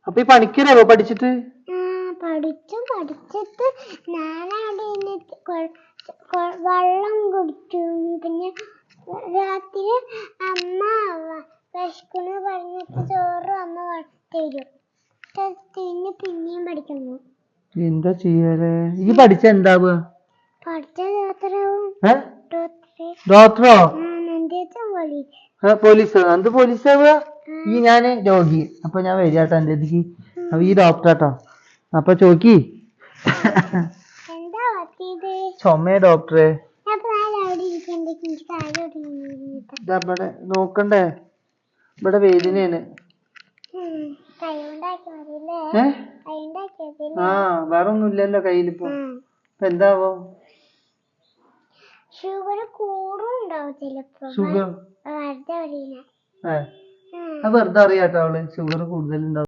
അപ്പൊ ഈ പണിക്കരാവോ പഠിച്ചിട്ട്? പഠിച്ചിട്ട് ഞാനവിടെ വെള്ളം കുടിച്ചു. പിന്നെ രാത്രി അമ്മ വിശക്കണ പറഞ്ഞിട്ട് ചോറ് അമ്മ തരും. പിന്നെയും പഠിക്കുന്നു. എന്താ ചെയ്യലേ? ഈ പഠിച്ച എന്താവുക? ഡോക്ടറോ? പോലീസോ? എന്ത് പോലീസാവുക? ഈ ഞാന് രോഗി. അപ്പൊ ഞാൻ വരികട്ടോ എന്റെ അടുത്തേക്ക്. അപ്പൊ ഈ ഡോക്ടറാട്ടോ. അപ്പൊ ചോക്കി ചുമ ഡോക്ടറെ. ഇവിടെ നോക്കണ്ടേ? ഇവിടെ വേദനയാണ്. ആ വേറെ ഒന്നും ഇല്ലല്ലോ കയ്യിലിപ്പോ. ഇപ്പൊ എന്താവോ? ഷുഗർ കൂടുണ്ടാവും ചിലപ്പോ. ഷുഗർ അത് വെറുതെ അറിയാട്ടോ അവള് ഷുഗർ കൂടുതലുണ്ടാവും.